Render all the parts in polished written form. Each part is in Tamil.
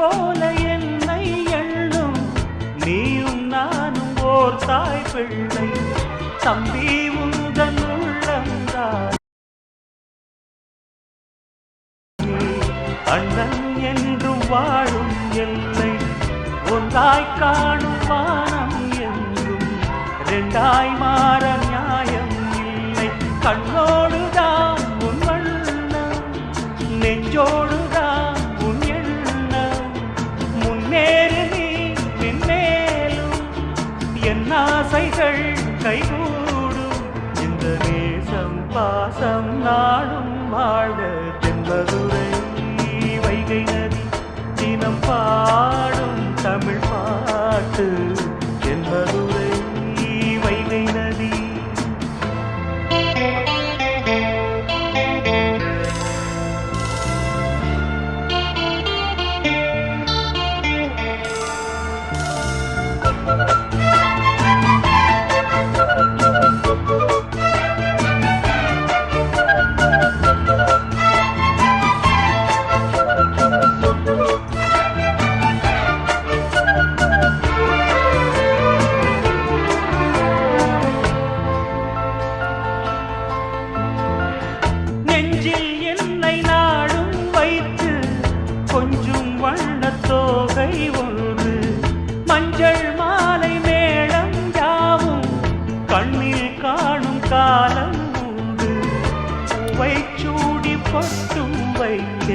போல என்னை எண்ணும் நீயும் நானும் ஓர் தாய் பிள்ளை தம்பி உந்தன் உள்ளம்தான் அண்ணன் என்றும் வாழும் எல்லை ஒன்றாய் காணும் வானம் என்றும் ரெண்டாய் மாற நியாயம் இல்லை கண்ணோடுதான் உன் வண்ணம் நெஞ்சோடுதான் உன் எண்ணம் முன்னேறு நீ பின்னேலும் என் ஆசைகள் கைகூடும் இந்த நேசம் பாசம் நாடும் வாழ்க தென்பதுரை வைகை நதி தினம் பாடும் தமிழ் பாட்டு தென்பதுரை வைகை நதி கொஞ்சம் வண்ணத்தோகை ஒன்று மஞ்சள் மாலை மேளம் யாவும் கண்ணில் காணும் காலம் உண்டு பூவை சூடி பொட்டும் வைக்க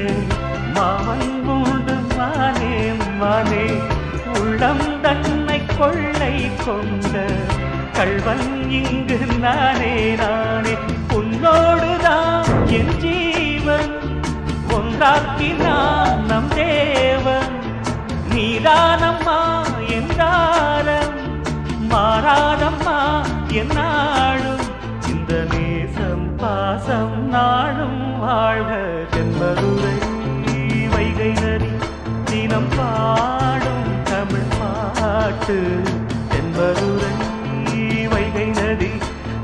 மாமன் உண்டு மானே மானே உள்ளம் தன்னை கொள்ளை கொண்ட கள்வன் இங்கு நானே நானே உன்னோடுதான் என் ஜீவன் ஒன்றாக்கினான் நம் தேவன் நீதானம்மா என்றாரம் மாறாதம்மா என்னாடும் இந்த நேசம் பாசம் நாடும் வாழ்க தென்பதுரை வைகை நதி தினம் பாடும் தமிழ் பாட்டு தென்பதுரை வைகை நதி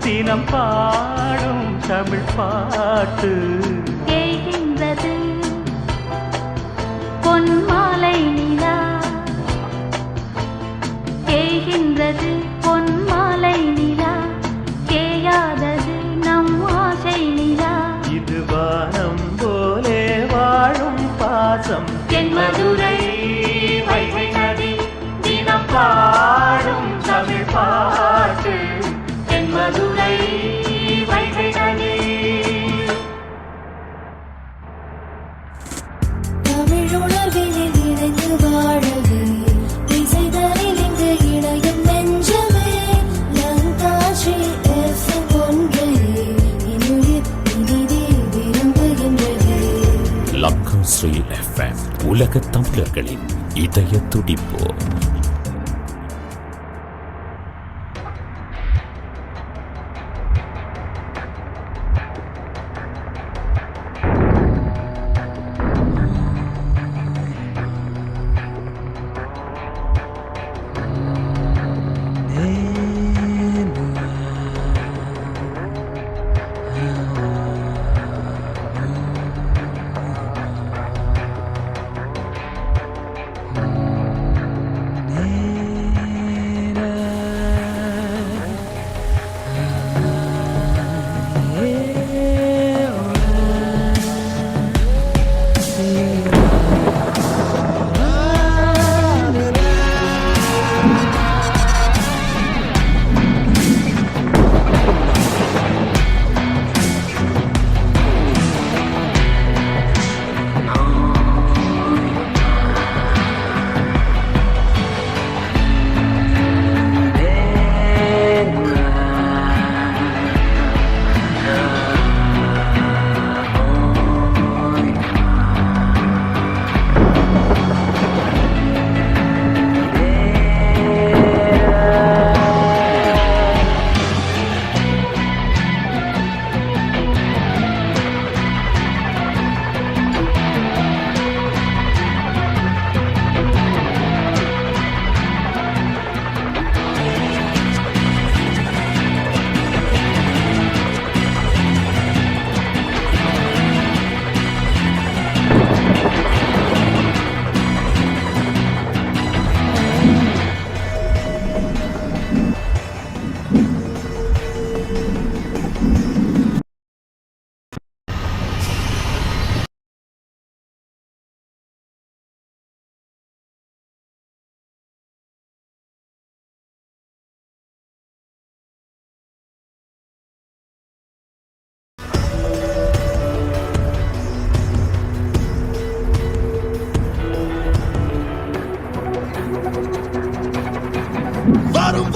தினம் பாடும் தமிழ் பாட்டு பொன்மாலை நிலா தேய்கின்றது பொன்மாலை நிலா தேயாதது நம் ஆசை நிலா இது வானம் போலே வாழும் பாசம் தென்மதுரை வைகை நதி தினம் பாடும் தமிழ் பாட்டு தென்மதுரை வைகை நதி உணர்வினில் இணைந்து வாழவே இசைதலில் இங்கு இணையும் நெஞ்சமே லங்காட்சி FM ஒன்றே என்னுயிர் இனிதே விரும்புகின்றது. லங்காஸ்ரீ FM உலக தமிழர்களின் இதய துடிப்பு.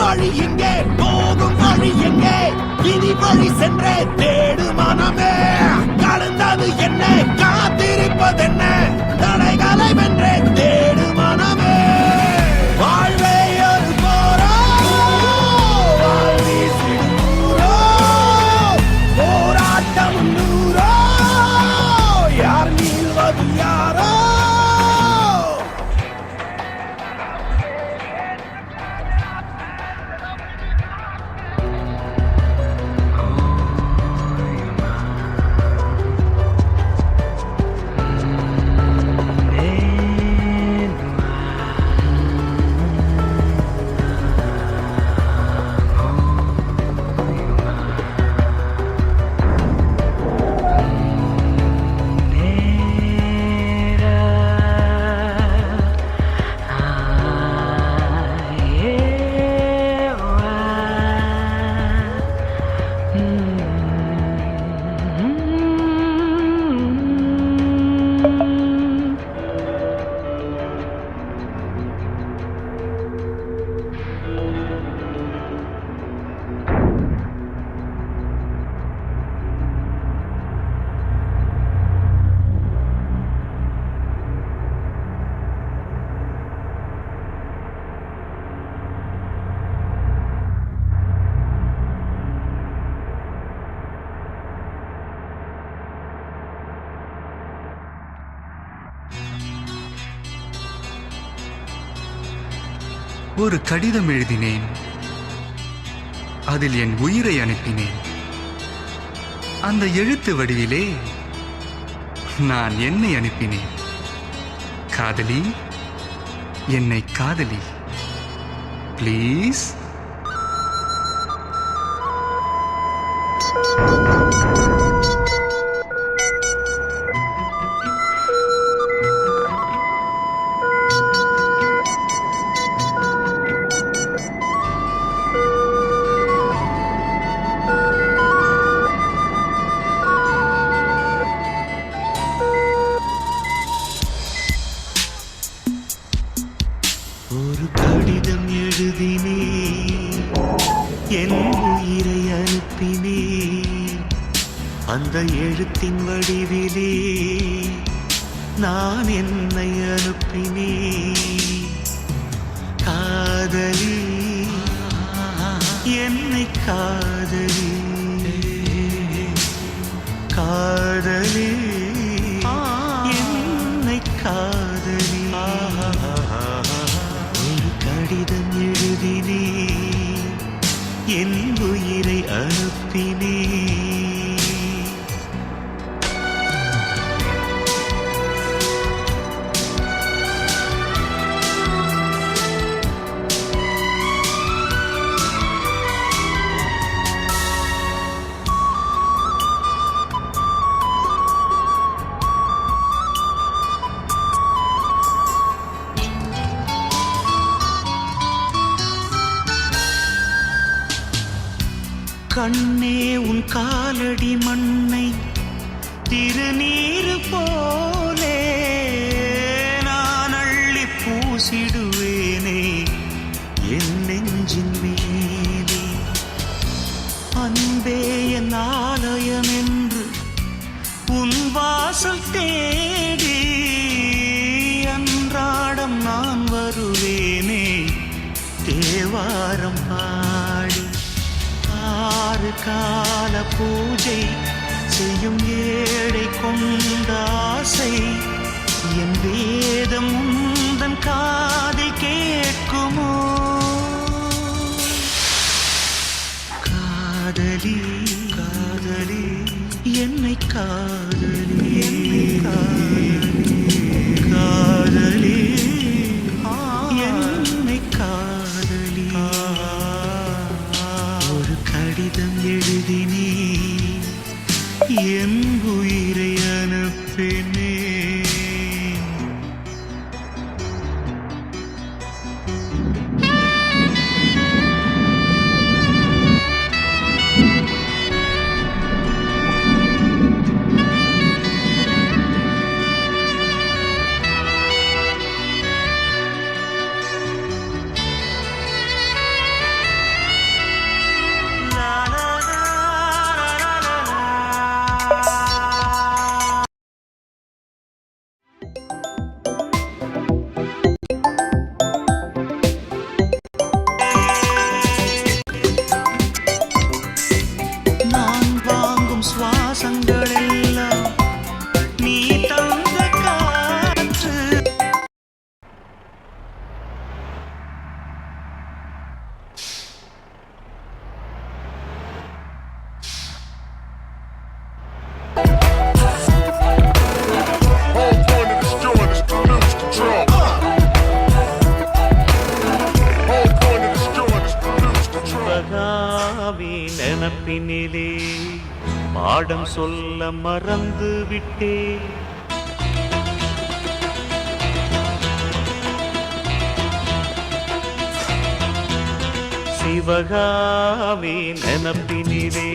வழி எங்கே போகும் வழி எங்கே இனி வழி சென்றே தேடு மனமே கலந்தது என்ன காத்திருப்பதென்ன தடைகளை வென்றே தேடு மனமே வாழ்வே ஒரு போரோ வாழ்வி சிறுநூறோ போராட்டம் நூறோ யார் நீள்வது யாரோ ஒரு கடிதம் எழுதினேன், அதில் என் உயிரை அனுப்பினேன். அந்த எழுத்து வடிவிலே நான் என்னை அனுப்பினேன். காதலி, என்னை காதலி, ப்ளீஸ். ஒரு கடிதம் எழுதினே என் உயிரை அனுப்பினே அந்த எழுத்தின் வடிவிலே நான் என்னை அனுப்பினே காதலி என்னை காதலி காதலி என்னை காதலி ஒரு கடிதம் எழுதினே என் உயிரை அனுப்பினே கண்ணே உன் காலடி மண்ணை திருநீர் போலே நான் அள்ளி பூசிடுவேனே என் நெஞ்சின் மேலே அன்பே என் ஆலயம் என்று உன் வாசல் தேடி அன்றாடம் நான் வருவேனே தேவாரம் பாடி ஆறு கால பூஜை செய்யும் ஏழை கொண்ட ஆசை என் வேதம் உந்தன் காதில் கேட்குமோ காதலி காதலி என்னை காதலி என்னை காதலி என்னை காதலி ஒரு கடிதம் எழுதினே என் உயிரை அனுப்பினே பாடம் சொல்ல மறந்து விட்டேன். சிவகாமி நினப்பினிலே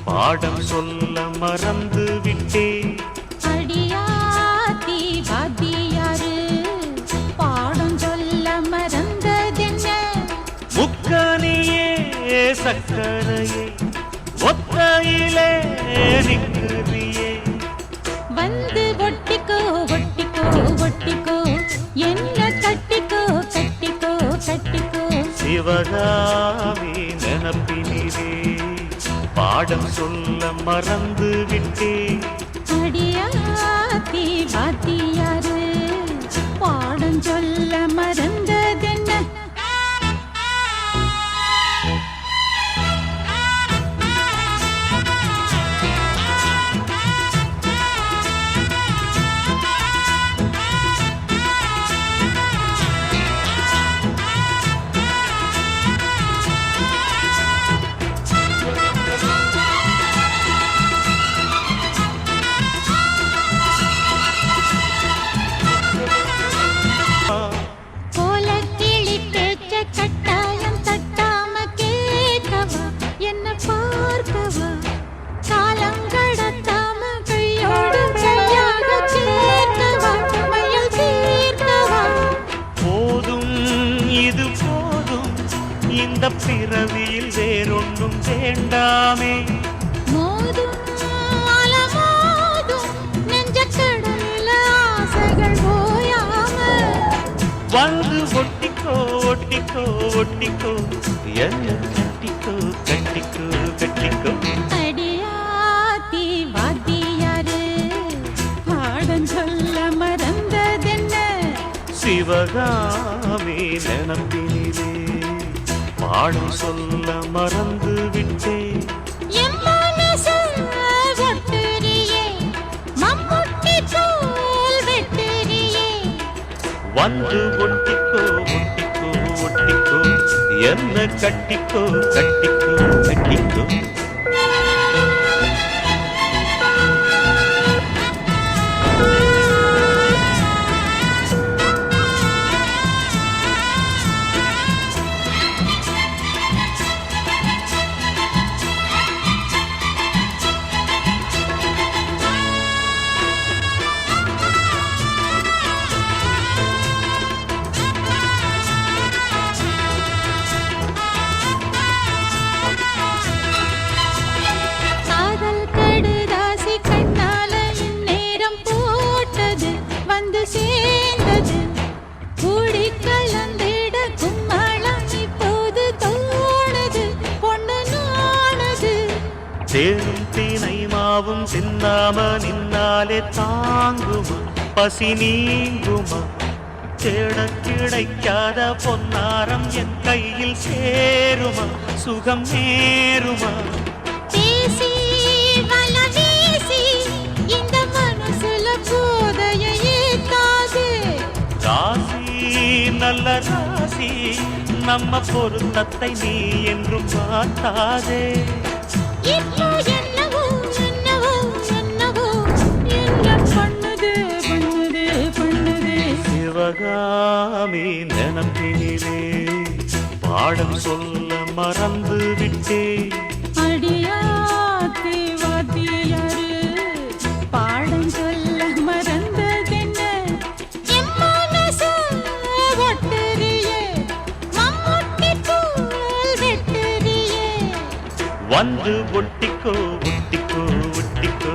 பாடம் சொல்ல மறந்து விட்டேன். அடியாத்தி வாத்தியாரு பாடம் சொல்ல மறந்ததென்ன? முக்கனியே சக்கரையே ஒத்தையிலே நிற்கிறியே. வந்து ஒட்டிக்கோ ஒட்டிக்கோ ஒட்டிக்கோ என்ன கட்டிக்கோ கட்டிக்கோ கட்டிக்கோ. சிவகாமி நினப்பினிலே பாடம் சொல்ல மறந்து விட்டேன். அடியாத்தி வாத்தியாரு பாடம் சொல்ல மறந்ததென்ன? கோலக்கிளி பேச்ச கட்டாயம் தட்டாம கேட்கவா, என்ன பார்க்கவா, காலங்கடத்தாம கையோடு கையாக சேர்க்கவா, மையல் தீர்க்கவா. போதும் இது போதும், இந்த பிறவியில் வேறொன்றும் வேண்டாமே. மோதும் அலமோதும் நெஞ்சக்கடலில் ஆசைகள் ஓயாம. வந்து ஒட்டிக்கோ ஒட்டிக்கோ ஒட்டிக்கோ என்ன கட்டிக்கோ கட்டிக்கோ கட்டிக்கோ. அடியாத்தி வாத்தியாரு பாடம் சொல்ல மறந்ததென்ன? சிவகாமி நினப்பினிலே பாடம் சொல்ல மறந்து விட்டேன். என் மனசு ஒட்டுறியே, மம்முட்டி தோல் வெட்டுறியே. வந்து ஒட்டிக்கோ ஒட்டிக்கோ ஒட்டிக்கோ என்ன கட்டிக்கோ கட்டிக்கோ கட்டிக்கோ. காதல் கடுதாசி கண்ணால இந்நேரம் போட்டது வந்து சேர்ந்தது. கூடி கலந்திட கும்மளம் இப்போது தோணுது, பொண்ணு நானது. தேனும் தீனை மாவும் தின்னாம நின்னாலே தாங்குமா, பசி நீங்குமா. தேட கிடைக்காத பொன்னாரம் என் கையில் சேருமா, சுகம் நேருமா. பேசி வல வீசி இந்த மனசுல போதையை ஏத்தாது. ராசி நல்ல ராசி, நம்ம பொருத்தத்தை நீ என்றும் மாட்டாதே. இப்போ என்னவோ என்னவோ என்னவோ என்ன பண்ணுது பண்ணுது பண்ணுது. சிவகாமி நினப்பினிலே பாடம் சொல்ல மறந்து விட்டேன். அடியாத்தி வாத்தியாரு பாடம் சொல்ல மறந்ததென்ன? என் மனசு ஒட்டுறியே, மம்முட்டி தோல் வெட்டுறியே. வந்து ஒட்டிக்கோ ஒட்டிக்கோ ஒட்டிக்கோ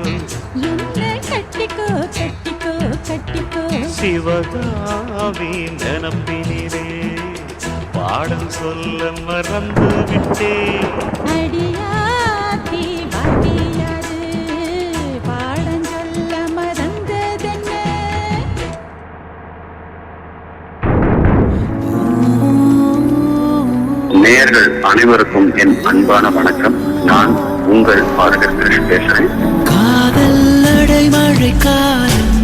என்ன கட்டிக்கோ கட்டிக்கோ கட்டிக்கோ. சிவகாமி நினப்பினிலே பாடம் சொல்ல மறந்து விட்டேன். அடியாத்தி வாத்தியாரு பாடம் சொல்ல மறந்ததென்ன? நேயர்கள் அனைவருக்கும் என் அன்பான வணக்கம். நான் உங்கள் பாரகர் கிருஷ் பேசுறேன். காதல் அடைமழை காலம்,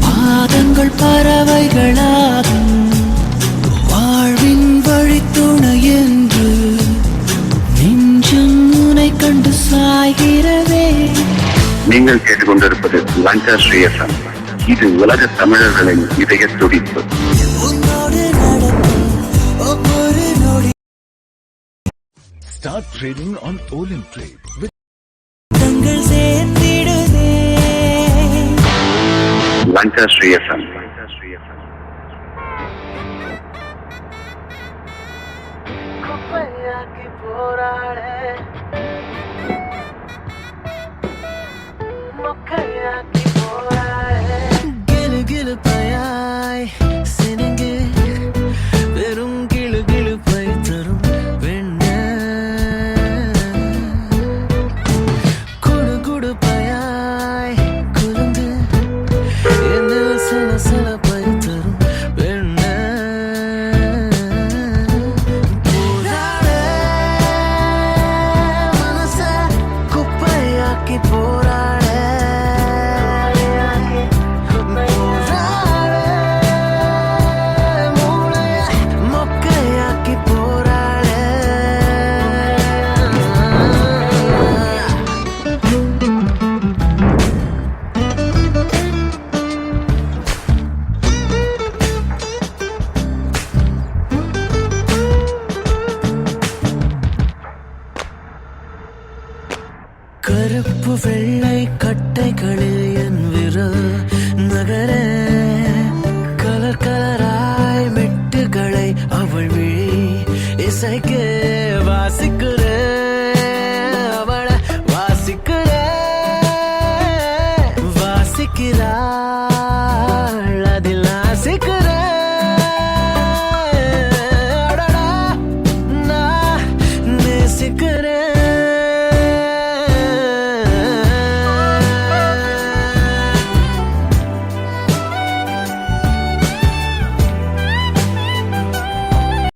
பாதங்கள் பறவைகளாகும், வாழ்வின் வழித்துணை என்று நெஞ்சம் உனை கண்டு சாய்கிற நீங்கள் கேட்டுக்கொண்டிருப்பது லங்கா ஸ்ரீ FM. இது உலக தமிழர்களின் இதய துடிப்பு. உன்னோடு நடக்கும் ஒவ்வொரு நொடி Start trading on Olim Trade with தங்கள் சேர்ந்திடுதே லங்கா ஸ்ரீ FM. குப்பையாக்கி போராளே மொக்கையாக்கி போராளே கிளு கிளுப்பையாய் சினுங்கு வெறும் கிளு கிளுப்பை தரும் பெண்ண குடு குடுப்பையாய் குலுங்கு என்ன சில சில பை தரும் பெண்ண போராளே மனச குப்பையாக்கி போராளே போராளே மூளைய மொக்கையாக்கி போராளே கருப்பு வெள்ளை கட்டைகளில் என் விரல் நகர கலர் கலராய் மெட்டுகளை அவள் விழி இசைக்கு வாசிக்கு